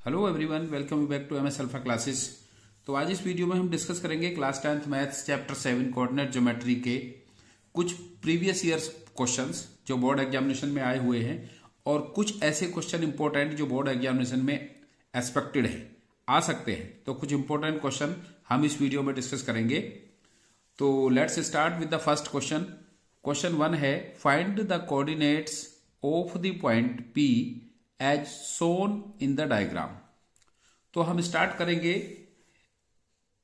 Hello everyone, welcome you back to MS alpha classes. तो आज इस वीडियो में हम डिस्कस करेंगे class 10th maths chapter 7 coordinate geometry के कुछ प्रीवियस ईयर्स क्वेश्चंस जो बोर्ड एग्जामिनेशन में आए हुए हैं और कुछ ऐसे क्वेश्चन इंपॉर्टेंट जो बोर्ड एग्जामिनेशन में एक्सपेक्टेड है, आ सकते हैं। तो कुछ इंपॉर्टेंट क्वेश्चन हम इस वीडियो में डिस्कस करेंगे। तो let's start with the first question. Question 1 है, find the coordinates of the point P as shown in the diagram. तो हम स्टार्ट करेंगे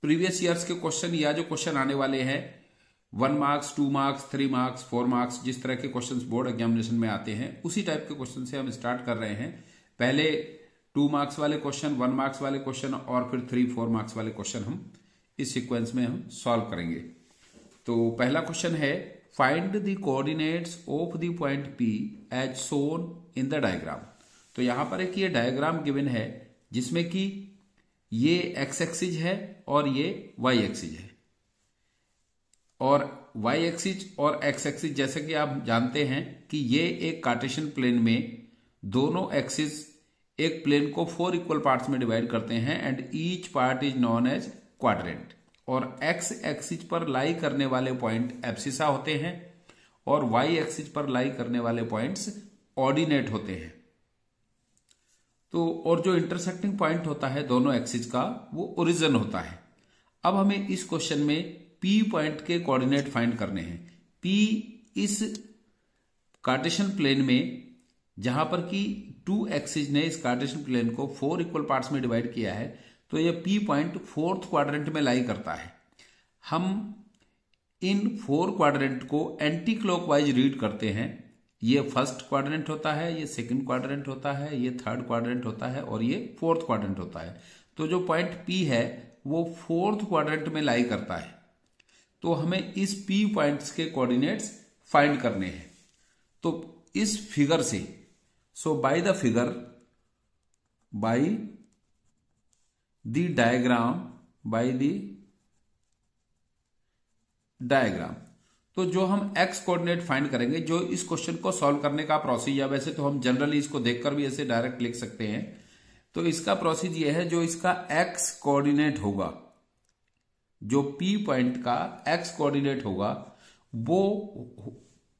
प्रीवियस ईयर्स के क्वेश्चन या जो क्वेश्चन आने वाले हैं 1 मार्क्स 2 मार्क्स 3 मार्क्स 4 मार्क्स, जिस तरह के क्वेश्चंस बोर्ड एग्जामिनेशन में आते हैं उसी टाइप के क्वेश्चन से हम स्टार्ट कर रहे हैं। पहले 2 मार्क्स वाले क्वेश्चन, 1 मार्क्स वाले क्वेश्चन और फिर 3-4 मार्क्स वाले क्वेश्चन हम इस सीक्वेंस में हम सॉल्व करेंगे। तो पहला क्वेश्चन है, find the coordinates of the point P as shown in the diagram. तो यहां पर एक ये डायग्राम गिवन है जिसमें कि ये एक्स एक्सिस है और ये वाई एक्सिस है। और वाई एक्सिस और एक्स एक्सिस जैसे कि आप जानते हैं कि ये एक कार्टेशियन प्लेन में दोनों एक्सिस एक प्लेन को 4 इक्वल पार्ट्स में डिवाइड करते हैं and each part is known as quadrant. और एक्स एक्सिस पर लाई करने वाले पॉइंट एब्सिसा होते हैं और वाई एक्सिस पर लाई करने वाले पॉइंट्स ऑर्डिनेट होते हैं। तो और जो इंटरसेक्टिंग पॉइंट होता है दोनों एक्सिस का वो ओरिजिन होता है। अब हमें इस क्वेश्चन में P पॉइंट के कोऑर्डिनेट फाइंड करने हैं। P इस कार्टेशियन प्लेन में जहां पर कि 2 एक्सिस ने इस कार्टेशियन प्लेन को 4 इक्वल पार्ट्स में डिवाइड किया है, तो यह P पॉइंट 4th क्वाड्रेंट में लाई करता है। हम इन 4 क्वाड्रेंट को एंटी क्लॉकवाइज रीड करते हैं। ये फर्स्ट क्वाड्रेंट होता है, ये सेकंड क्वाड्रेंट होता है, ये थर्ड क्वाड्रेंट होता है और ये 4th क्वाड्रेंट होता है। तो जो पॉइंट P है वो 4th क्वाड्रेंट में लाई करता है। तो हमें इस P पॉइंट्स के कोऑर्डिनेट्स फाइंड करने हैं। तो इस फिगर से, so by the figure, by the diagram, तो जो हम एक्स कोऑर्डिनेट फाइंड करेंगे, जो इस क्वेश्चन को सॉल्व करने का प्रोसीजर, या वैसे तो हम जनरली इसको देखकर भी ऐसे डायरेक्ट लिख सकते हैं। तो इसका प्रोसीजर यह है, जो इसका एक्स कोऑर्डिनेट होगा, जो P पॉइंट का एक्स कोऑर्डिनेट होगा, वो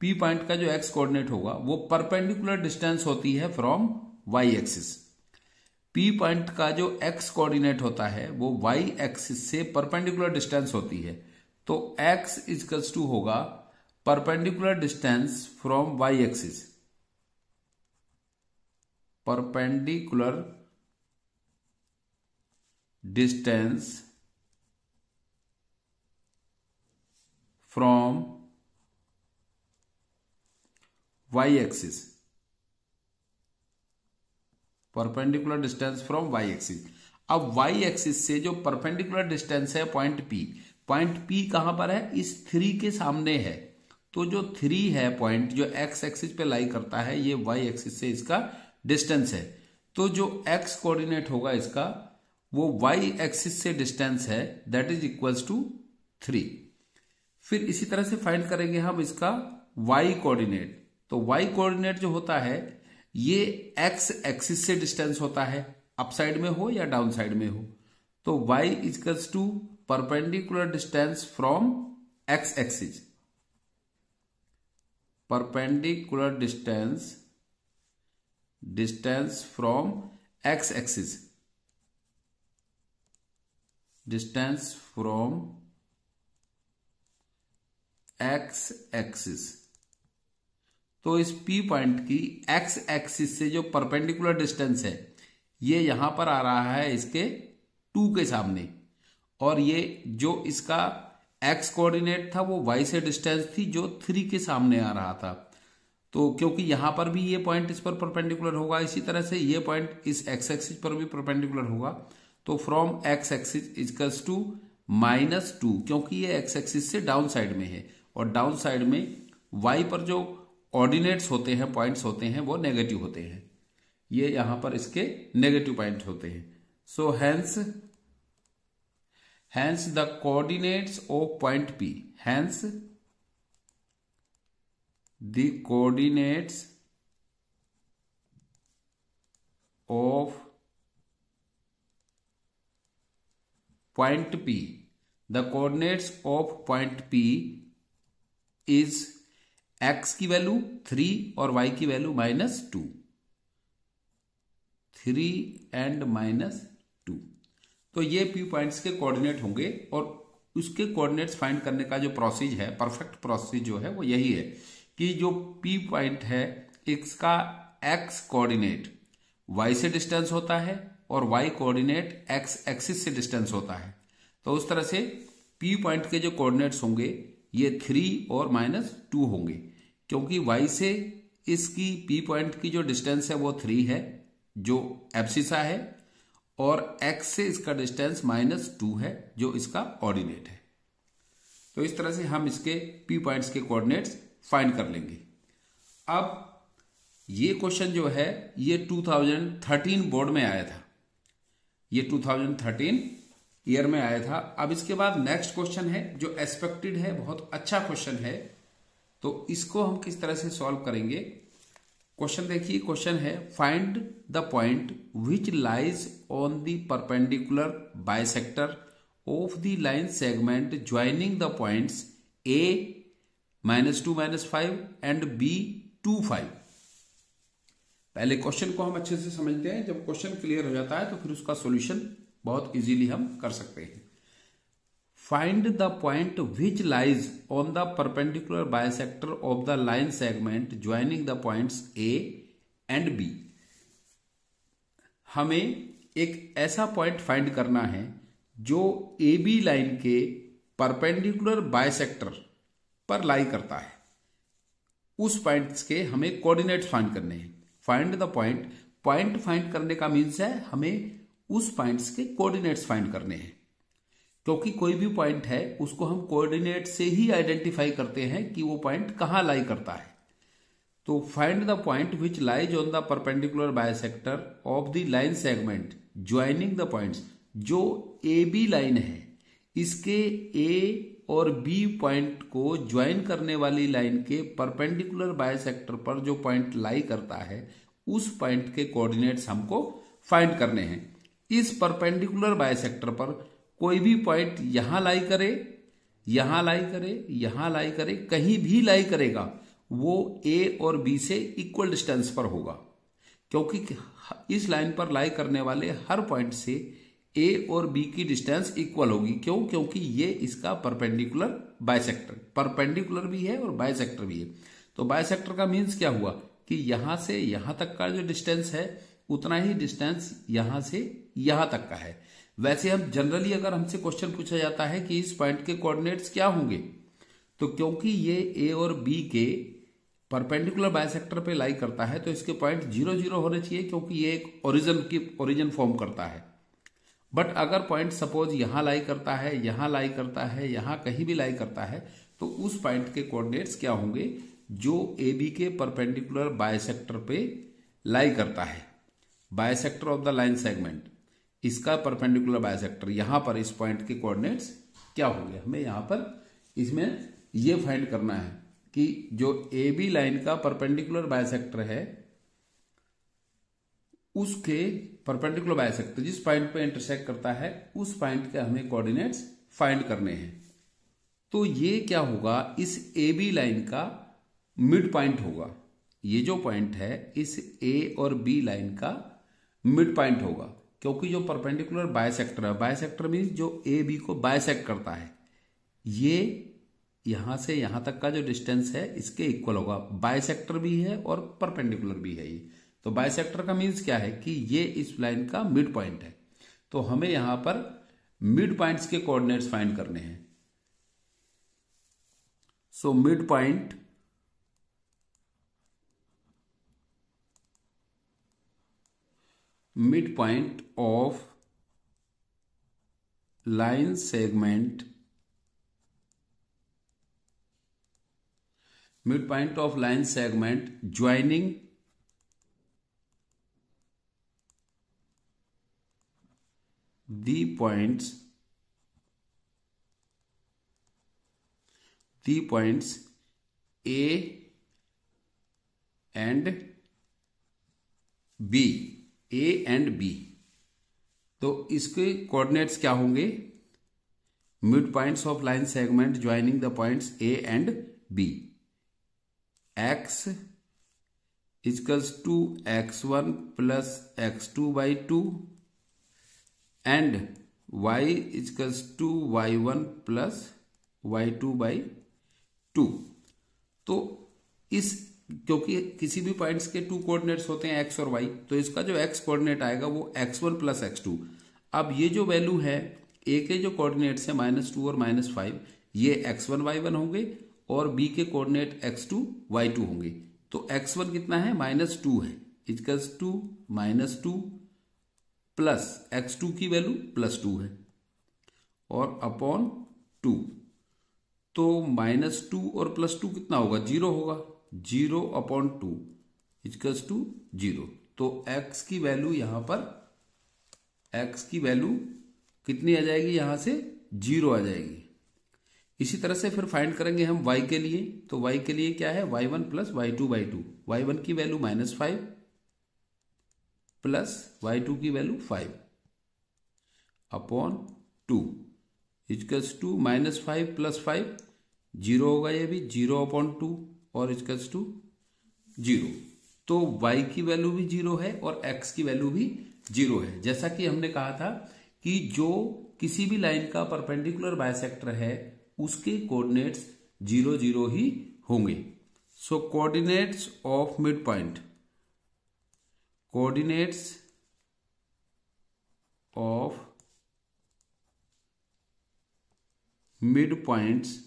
P पॉइंट का जो एक्स कोऑर्डिनेट होगा वो परपेंडिकुलर डिस्टेंस होती है from Y axis. P point का जो एक्स कोऑर्डिनेट होता है वो वाई एक्सिस से परपेंडिकुलर डिस्टेंस होती है। तो x इक्वल्स टू होगा perpendicular distance from y axis, perpendicular distance from y axis, perpendicular distance from y axis. अब y एक्सिस से जो परपेंडिकुलर डिस्टेंस है पॉइंट P कहां पर है? इस 3 के सामने है। तो जो 3 है पॉइंट जो x एक्सिस पे लाई करता है, ये y एक्सिस से इसका डिस्टेंस है। तो जो x कोऑर्डिनेट होगा इसका वो y एक्सिस से डिस्टेंस है, दैट इज इक्वल्स टू 3। फिर इसी तरह से फाइंड करेंगे हम इसका y कोऑर्डिनेट। तो y कोऑर्डिनेट जो होता है ये x एक्सिस से डिस्टेंस होता है, अप साइड में हो या डाउन साइड में हो। तो y equals to perpendicular distance from x axis, perpendicular distance from x axis, distance from x axis. तो इस P पॉइंट की x एक्सिस से जो परपेंडिकुलर डिस्टेंस है ये यहां पर आ रहा है इसके 2 के सामने, और ये जो इसका x कोऑर्डिनेट था वो y से डिस्टेंस थी जो 3 के सामने आ रहा था। तो क्योंकि यहां पर भी ये पॉइंट इस पर परपेंडिकुलर होगा, इसी तरह से ये पॉइंट इस x एक्सिस पर भी परपेंडिकुलर होगा। तो from x axis equals to -2, क्योंकि ये x एक्सिस से डाउन साइड में है और डाउन साइड में y पर जो ऑर्डिनेट्स होते हैं, पॉइंट्स होते हैं, वो नेगेटिव होते हैं। ये यहां पर इसके नेगेटिव पॉइंट होते हैं। सो hence the coordinates of point P, hence the coordinates of point P, the coordinates of point P is x की वैल्यू 3 और y की वैल्यू -2, 3 एंड -2। तो ये P पॉइंट्स के कोऑर्डिनेट होंगे और उसके कोऑर्डिनेट्स फाइंड करने का जो प्रोसीज है, परफेक्ट प्रोसीज जो है वो यही है कि जो P पॉइंट है इसका x कोऑर्डिनेट y से डिस्टेंस होता है और y कोऑर्डिनेट x एक्सिस से डिस्टेंस होता है। तो उस तरह से P पॉइंट के जो कोऑर्डिनेट्स होंगे ये 3 और -2 होंगे, क्योंकि y से इसकी P पॉइंट की जो डिस्टेंस है वो 3 है जो एब्सिसा है, और x से इसका डिस्टेंस -2 है जो इसका ऑर्डिनेट है। तो इस तरह से हम इसके P पॉइंट्स के कोऑर्डिनेट्स फाइंड कर लेंगे। अब ये क्वेश्चन जो है ये 2013 बोर्ड में आया था, ये 2013 ईयर में आया था। अब इसके बाद नेक्स्ट क्वेश्चन है जो एक्सपेक्टेड है, बहुत अच्छा क्वेश्चन है, तो इसको हम किस तरह से सॉल्व करेंगे। क्वेश्चन देखिए, क्वेश्चन है find the point which lies on the perpendicular bisector of the line segment joining the points A -2 -5 and B 2 5। पहले क्वेश्चन को हम अच्छे से समझते हैं, जब क्वेश्चन क्लियर हो जाता है तो फिर उसका सॉल्यूशन बहुत इजीली हम कर सकते हैं। Find the point which lies on the perpendicular bisector of the line segment joining the points A and B। हमें एक ऐसा पॉइंट फाइंड करना है जो AB लाइन के परपेंडिकुलर बाइसेक्टर पर लाई करता है। उस पॉइंट्स के हमें कोऑर्डिनेट्स फाइंड करने हैं। Find the point, point find करने का मीन्स है हमें उस पॉइंट्स के कोऑर्डिनेट्स फाइंड करने हैं, क्योंकि कोई भी पॉइंट है उसको हम कोऑर्डिनेट से ही आइडेंटिफाई करते हैं कि वो पॉइंट कहां लाई करता है। तो find the point which lies on the perpendicular bisector of the line segment joining the points. जो ए बी लाइन है इसके ए और बी पॉइंट को ज्वाइन करने वाली लाइन के परपेंडिकुलर बाइसेक्टर पर जो पॉइंट लाई करता है उस पॉइंट के कोऑर्डिनेट्स हमको फाइंड करने हैं। इस परपेंडिकुलर बाइसेक्टर पर कोई भी पॉइंट यहां लाई करे, यहां लाई करे, यहां लाई करे, कहीं भी लाई करेगा वो ए और बी से इक्वल डिस्टेंस पर होगा, क्योंकि इस लाइन पर लाई करने वाले हर पॉइंट से ए और बी की डिस्टेंस इक्वल होगी। क्यों? क्योंकि ये इसका परपेंडिकुलर बाइसेक्टर, परपेंडिकुलर भी है और बाइसेक्टर भी है। तो बाइसेक्टर का मीन्स क्या हुआ कि यहां से यहां तक का जो डिस्टेंस है उतना ही डिस्टेंस यहां से यहां तक का है। वैसे हम जनरली अगर हमसे क्वेश्चन पूछा जाता है कि इस पॉइंट के कोऑर्डिनेट्स क्या होंगे, तो क्योंकि ये ए और बी के परपेंडिकुलर बाइसेक्टर पे लाई करता है तो इसके पॉइंट 0 0 होने चाहिए, क्योंकि ये एक ओरिजिन फॉर्म करता है। बट अगर पॉइंट सपोज यहां लाई करता है, यहां लाई करता है, यहां कहीं भी लाई करता है, तो उस पॉइंट के कोऑर्डिनेट्स क्या होंगे जो ए बी के परपेंडिकुलर बाइसेक्टर पे लाई करता है। Bisector of the line segment, इसका परपेंडिकुलर बाइसेक्टर, यहां पर इस पॉइंट के कोऑर्डिनेट्स क्या होंगे, हमें यहां पर इसमें ये फाइंड करना है कि जो ए बी लाइन का परपेंडिकुलर बाइसेक्टर है उसके परपेंडिकुलर बाइसेक्टर जिस पॉइंट पे इंटरसेक्ट करता है उस पॉइंट के हमें कोऑर्डिनेट्स फाइंड करने हैं। तो ये क्या होगा, इस ए बी लाइन का मिड पॉइंट होगा। ये जो पॉइंट है इस ए और बी लाइन का मिड पॉइंट होगा, क्योंकि जो परपेंडिकुलर बाइसेक्टर है, बाइसेक्टर मीन्स जो ए बी को बाइसेक्ट करता है, ये यहां से यहां तक का जो डिस्टेंस है इसके इक्वल होगा। बाइसेक्टर भी है और परपेंडिकुलर भी है ये। तो बाइसेक्टर का मीन्स क्या है कि ये इस लाइन का मिड पॉइंट है। तो हमें यहां पर मिड पॉइंट्स के कोऑर्डिनेट्स फाइंड करने हैं। So mid point of line segment, mid point of line segment joining the points A and B, A and B। तो इसके कोऑर्डिनेट्स क्या होंगे, mid points of line segment joining the points A and B, X equals to x1 plus x2 by 2 and y equals to y1 plus y2 by 2। तो इस क्योंकि किसी भी points के टू कोऑर्डिनेट्स होते हैं x और y, तो इसका जो x कोऑर्डिनेट आएगा वो x1 प्लस x2। अब ये जो वैल्यू है a के जो कोऑर्डिनेट्स है -2 और -5, ये x1 y1 होंगे और b के कोऑर्डिनेट x2 y2 होंगे। तो x1 कितना है -2 है, इक्वल्स टू -2 प्लस x2 की वैल्यू +2 है और अपॉन 2। तो -2 और +2 कितना होगा, 0 होगा, 0 अपॉन 2 इक्वल्स टू 0। तो x की वैल्यू यहां पर x की वैल्यू कितनी आ जाएगी, यहां से 0 आ जाएगी। इसी तरह से फिर फाइंड करेंगे हम y के लिए। तो y के लिए क्या है, y1 plus y2 by 2, y1 की वैल्यू -5 प्लस y2 की value 5 upon 2 equals to -5 plus 5 0 होगा, ये भी 0 अपॉन 2 और इक्वल्स टू 0। तो y की वैल्यू भी 0 है और x की वैल्यू भी 0 है। जैसा कि हमने कहा था कि जो किसी भी लाइन का परपेंडिकुलर बाइसेक्टर है उसके कोऑर्डिनेट्स 0 0 ही होंगे। So coordinates of mid point, coordinates of mid points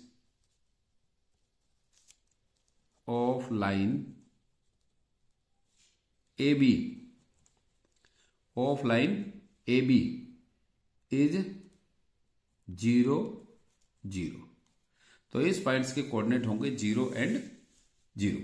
of line AB of line AB is 0 0। तो इस पॉइंट्स के कोऑर्डिनेट होंगे 0 एंड 0।